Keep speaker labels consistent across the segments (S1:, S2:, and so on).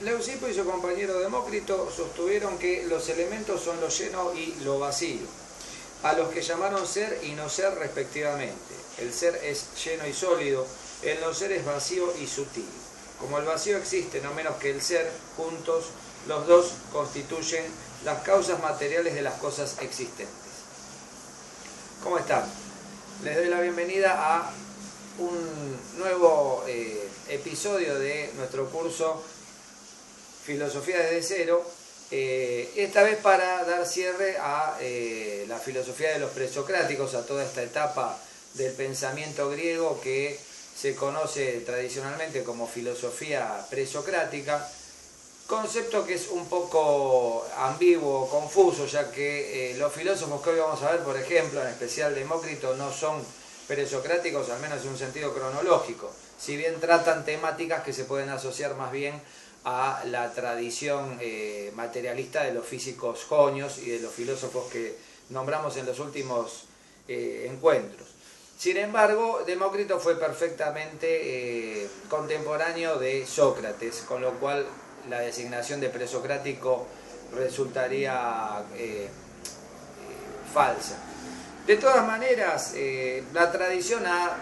S1: Leucipo y su compañero Demócrito sostuvieron que los elementos son lo lleno y lo vacío, a los que llamaron ser y no ser respectivamente. El ser es lleno y sólido, el no ser es vacío y sutil. Como el vacío existe no menos que el ser, juntos los dos constituyen las causas materiales de las cosas existentes. ¿Cómo están? Les doy la bienvenida a un nuevo episodio de nuestro curso Filosofía desde cero, esta vez para dar cierre a la filosofía de los presocráticos, a toda esta etapa del pensamiento griego que se conoce tradicionalmente como filosofía presocrática, concepto que es un poco ambiguo, confuso, ya que los filósofos que hoy vamos a ver, por ejemplo, en especial Demócrito, no son presocráticos, al menos en un sentido cronológico, si bien tratan temáticas que se pueden asociar más bien a la tradición materialista de los físicos jonios y de los filósofos que nombramos en los últimos encuentros. Sin embargo, Demócrito fue perfectamente contemporáneo de Sócrates, con lo cual la designación de presocrático resultaría falsa. De todas maneras, la tradición ha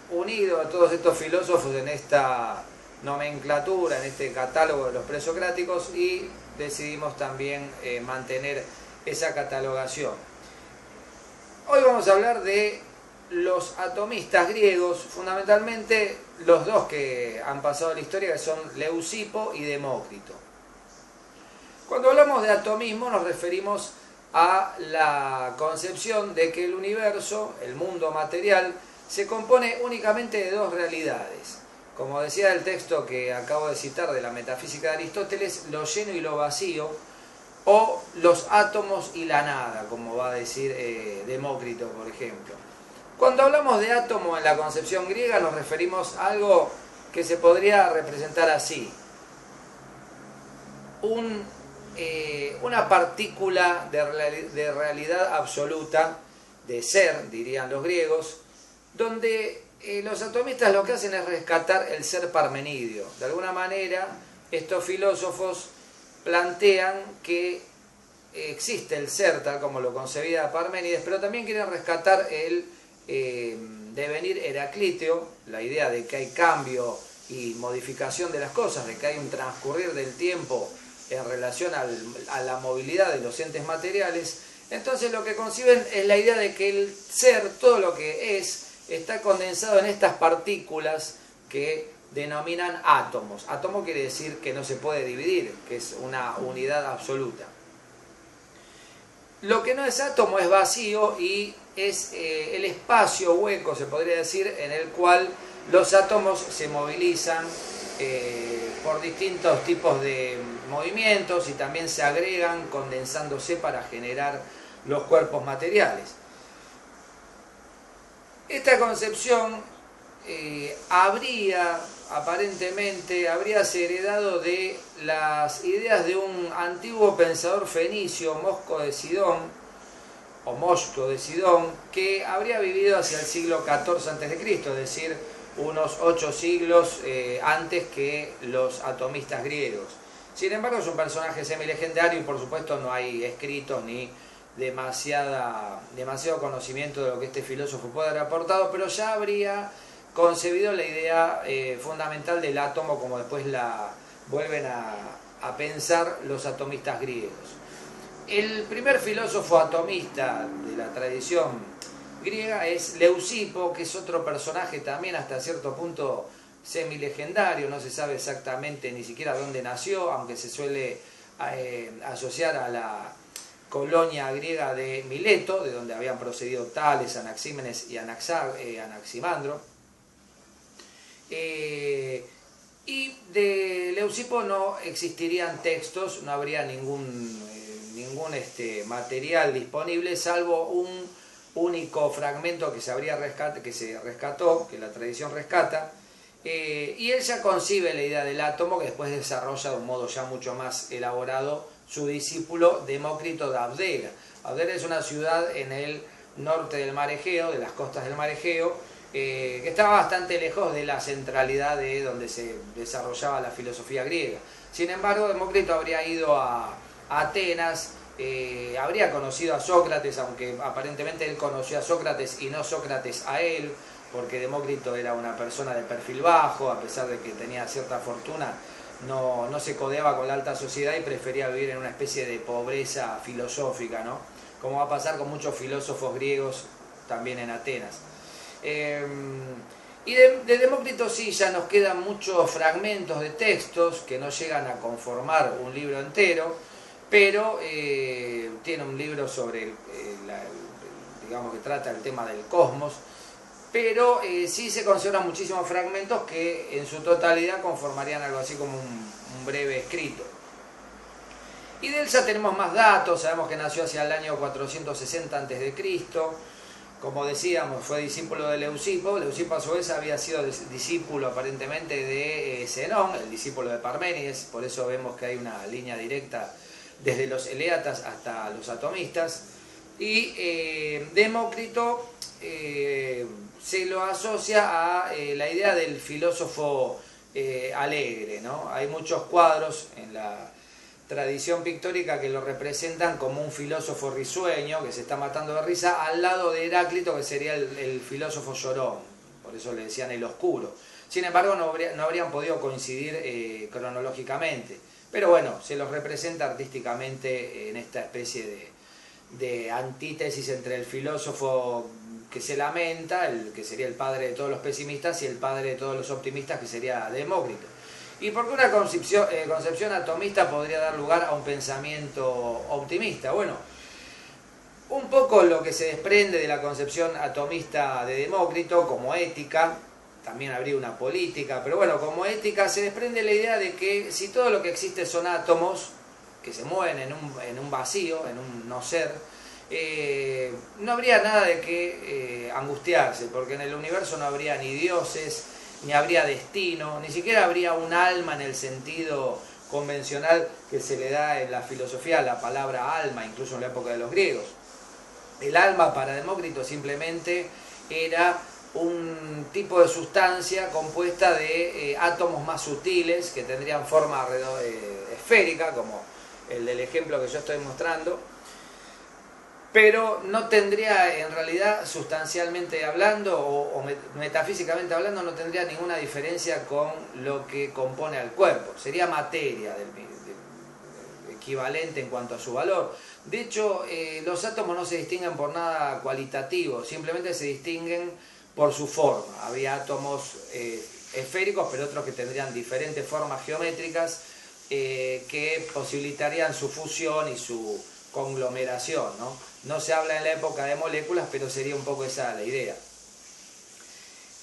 S1: unido a todos estos filósofos en esta nomenclatura, en este catálogo de los presocráticos, y decidimos también mantener esa catalogación. Hoy vamos a hablar de los atomistas griegos, fundamentalmente los dos que han pasado a la historia, que son Leucipo y Demócrito. Cuando hablamos de atomismo nos referimos a la concepción de que el universo, el mundo material, se compone únicamente de dos realidades. Como decía el texto que acabo de citar de la Metafísica de Aristóteles, lo lleno y lo vacío, o los átomos y la nada, como va a decir Demócrito, por ejemplo. Cuando hablamos de átomo en la concepción griega nos referimos a algo que se podría representar así: una partícula de realidad absoluta, de ser, dirían los griegos, donde los atomistas lo que hacen es rescatar el ser parmenidio. De alguna manera, estos filósofos plantean que existe el ser tal como lo concebía Parménides, pero también quieren rescatar el devenir heraclíteo, la idea de que hay cambio y modificación de las cosas, de que hay un transcurrir del tiempo en relación a la movilidad de los entes materiales. Entonces lo que conciben es la idea de que el ser, todo lo que es, está condensado en estas partículas que denominan átomos. Átomo quiere decir que no se puede dividir, que es una unidad absoluta. Lo que no es átomo es vacío y es el espacio hueco, se podría decir, en el cual los átomos se movilizan por distintos tipos de movimientos y también se agregan condensándose para generar los cuerpos materiales. Esta concepción habríase heredado de las ideas de un antiguo pensador fenicio, Mosco de Sidón, que habría vivido hacia el siglo XIV a.C., es decir, unos 8 siglos antes que los atomistas griegos. Sin embargo, es un personaje semilegendario y por supuesto no hay escritos ni demasiado conocimiento de lo que este filósofo puede haber aportado, pero ya habría concebido la idea fundamental del átomo, como después la vuelven a pensar los atomistas griegos. El primer filósofo atomista de la tradición griega es Leucipo, que es otro personaje también hasta cierto punto semilegendario, no se sabe exactamente ni siquiera dónde nació, aunque se suele asociar a la colonia griega de Mileto, de donde habían procedido Tales, Anaxímenes y Anaximandro. Y de Leucipo no existirían textos, no habría ningún material disponible, salvo un único fragmento que se rescató, que la tradición rescata, y él ya concibe la idea del átomo, que después desarrolla de un modo ya mucho más elaborado su discípulo Demócrito de Abdera. Abdera es una ciudad en el norte del mar Egeo, de las costas del mar Egeo, que estaba bastante lejos de la centralidad de donde se desarrollaba la filosofía griega. Sin embargo, Demócrito habría ido a Atenas, habría conocido a Sócrates, aunque aparentemente él conoció a Sócrates y no Sócrates a él, porque Demócrito era una persona de perfil bajo, a pesar de que tenía cierta fortuna, no se codeaba con la alta sociedad y prefería vivir en una especie de pobreza filosófica, ¿no? Como va a pasar con muchos filósofos griegos también en Atenas. Y de Demócrito sí, ya nos quedan muchos fragmentos de textos que no llegan a conformar un libro entero, pero tiene un libro sobre, digamos que trata el tema del cosmos, pero sí se conservan muchísimos fragmentos que en su totalidad conformarían algo así como un breve escrito. Y de él ya tenemos más datos, sabemos que nació hacia el año 460 a.C., como decíamos, fue discípulo de Leucipo. Leucipo a su vez había sido discípulo aparentemente de Zenón, el discípulo de Parménides, por eso vemos que hay una línea directa desde los eleatas hasta los atomistas. Y Demócrito se lo asocia a la idea del filósofo alegre, ¿no? Hay muchos cuadros en la tradición pictórica que lo representan como un filósofo risueño que se está matando de risa al lado de Heráclito, que sería el filósofo llorón, por eso le decían el oscuro. Sin embargo, no habrían podido coincidir cronológicamente, pero bueno, se los representa artísticamente en esta especie de antítesis entre el filósofo que se lamenta, que sería el padre de todos los pesimistas, y el padre de todos los optimistas, que sería Demócrito. ¿Y por qué una concepción atomista podría dar lugar a un pensamiento optimista? Bueno, un poco lo que se desprende de la concepción atomista de Demócrito como ética, también habría una política, pero bueno, como ética se desprende la idea de que si todo lo que existe son átomos que se mueven en un vacío, en un no ser, no habría nada de qué angustiarse, porque en el universo no habría ni dioses, ni habría destino, ni siquiera habría un alma en el sentido convencional que se le da en la filosofía a la palabra alma, incluso en la época de los griegos. El alma para Demócrito simplemente era un tipo de sustancia compuesta de átomos más sutiles que tendrían forma esférica, como el del ejemplo que yo estoy mostrando, pero no tendría en realidad, sustancialmente hablando o metafísicamente hablando, no tendría ninguna diferencia con lo que compone al cuerpo. Sería materia equivalente en cuanto a su valor. De hecho, los átomos no se distinguen por nada cualitativo, simplemente se distinguen por su forma. Había átomos esféricos, pero otros que tendrían diferentes formas geométricas que posibilitarían su fusión y su conglomeración, ¿no? No se habla en la época de moléculas, pero sería un poco esa la idea.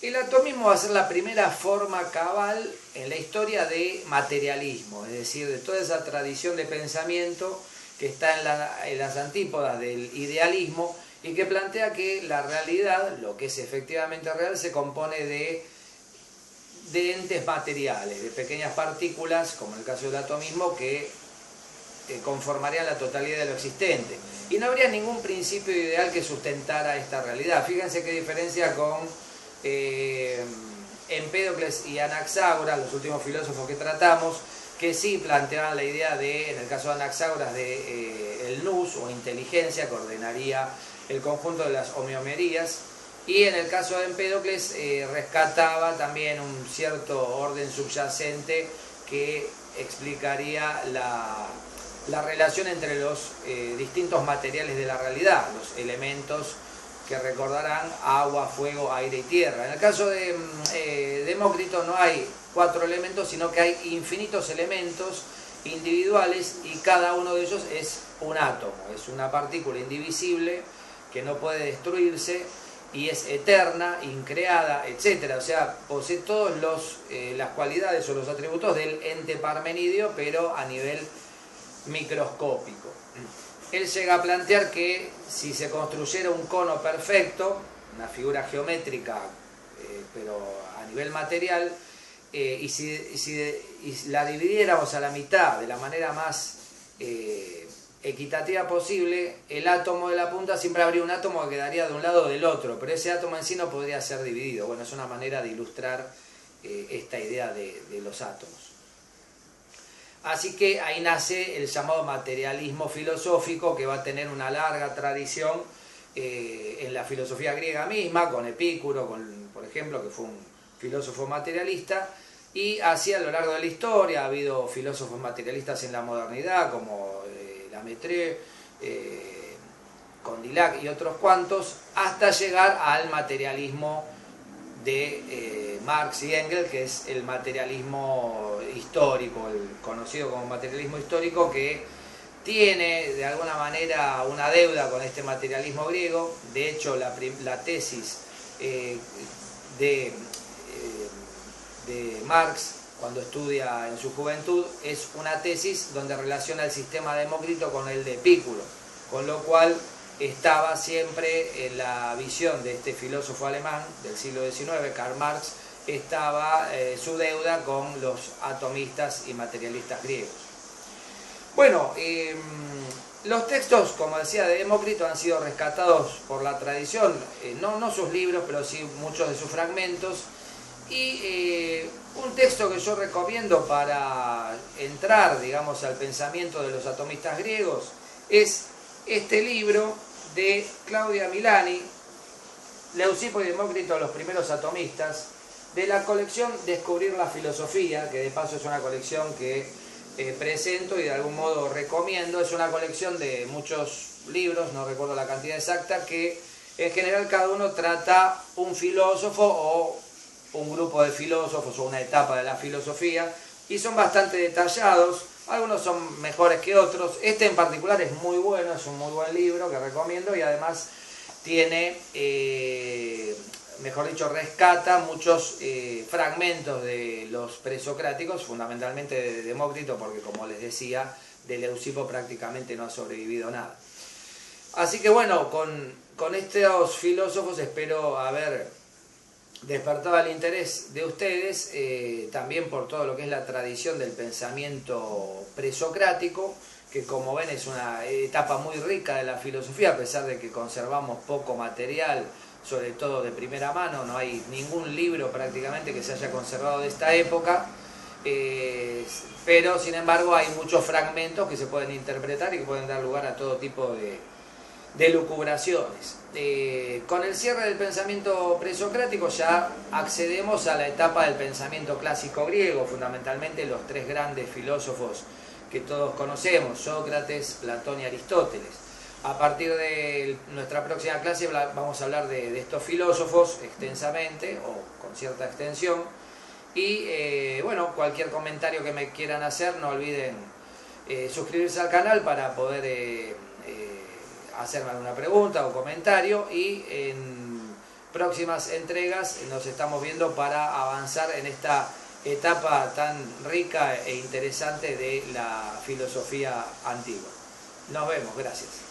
S1: El atomismo va a ser la primera forma cabal en la historia de materialismo, es decir, de toda esa tradición de pensamiento que está en las antípodas del idealismo y que plantea que la realidad, lo que es efectivamente real, se compone de entes materiales, de pequeñas partículas, como en el caso del atomismo, que conformarían la totalidad de lo existente. Y no habría ningún principio ideal que sustentara esta realidad. Fíjense qué diferencia con Empédocles y Anaxágoras, los últimos filósofos que tratamos, que sí planteaban la idea de, en el caso de Anaxágoras, de el nous o inteligencia que ordenaría el conjunto de las homeomerías, y en el caso de Empédocles rescataba también un cierto orden subyacente que explicaría la relación entre los distintos materiales de la realidad, los elementos que recordarán agua, fuego, aire y tierra. En el caso de Demócrito no hay 4 elementos, sino que hay infinitos elementos individuales y cada uno de ellos es un átomo, es una partícula indivisible que no puede destruirse y es eterna, increada, etc. O sea, posee todas las cualidades o los atributos del ente parmenidio, pero a nivel microscópico. Él llega a plantear que si se construyera un cono perfecto, una figura geométrica, pero a nivel material, y si la dividiéramos a la mitad de la manera más equitativa posible, el átomo de la punta siempre habría un átomo que quedaría de un lado o del otro, pero ese átomo en sí no podría ser dividido. Bueno, es una manera de ilustrar esta idea de los átomos. Así que ahí nace el llamado materialismo filosófico, que va a tener una larga tradición en la filosofía griega misma, con Epicuro, por ejemplo, que fue un filósofo materialista, y así a lo largo de la historia ha habido filósofos materialistas en la modernidad, como Lamaitre, Condillac y otros cuantos, hasta llegar al materialismo de Marx y Engels, que es el materialismo histórico, el conocido como materialismo histórico, que tiene de alguna manera una deuda con este materialismo griego. De hecho, la tesis de Marx, cuando estudia en su juventud, es una tesis donde relaciona el sistema de Demócrito con el de Epicuro, con lo cual estaba siempre en la visión de este filósofo alemán del siglo XIX, Karl Marx, estaba su deuda con los atomistas y materialistas griegos. Bueno, los textos, como decía, de Demócrito han sido rescatados por la tradición, no sus libros, pero sí muchos de sus fragmentos. Y un texto que yo recomiendo para entrar, digamos, al pensamiento de los atomistas griegos es este libro de Claudia Milani, Leucipo y Demócrito, los primeros atomistas, de la colección Descubrir la Filosofía, que de paso es una colección que presento y de algún modo recomiendo. Es una colección de muchos libros, no recuerdo la cantidad exacta, que en general cada uno trata un filósofo o un grupo de filósofos o una etapa de la filosofía, y son bastante detallados. Algunos son mejores que otros. Este en particular es muy bueno, es un muy buen libro que recomiendo, y además tiene, mejor dicho, rescata muchos fragmentos de los presocráticos, fundamentalmente de Demócrito, porque como les decía, de Leucipo prácticamente no ha sobrevivido nada. Así que bueno, con estos filósofos espero haber despertado el interés de ustedes, también por todo lo que es la tradición del pensamiento presocrático, que como ven es una etapa muy rica de la filosofía, a pesar de que conservamos poco material, sobre todo de primera mano. No hay ningún libro prácticamente que se haya conservado de esta época, pero sin embargo hay muchos fragmentos que se pueden interpretar y que pueden dar lugar a todo tipo de lucubraciones. Con el cierre del pensamiento presocrático ya accedemos a la etapa del pensamiento clásico griego, fundamentalmente los tres grandes filósofos que todos conocemos, Sócrates, Platón y Aristóteles. A partir de nuestra próxima clase vamos a hablar de estos filósofos extensamente o con cierta extensión, y bueno, cualquier comentario que me quieran hacer, no olviden suscribirse al canal para poder hacerme alguna pregunta o comentario, y en próximas entregas nos estamos viendo para avanzar en esta etapa tan rica e interesante de la filosofía antigua. Nos vemos, gracias.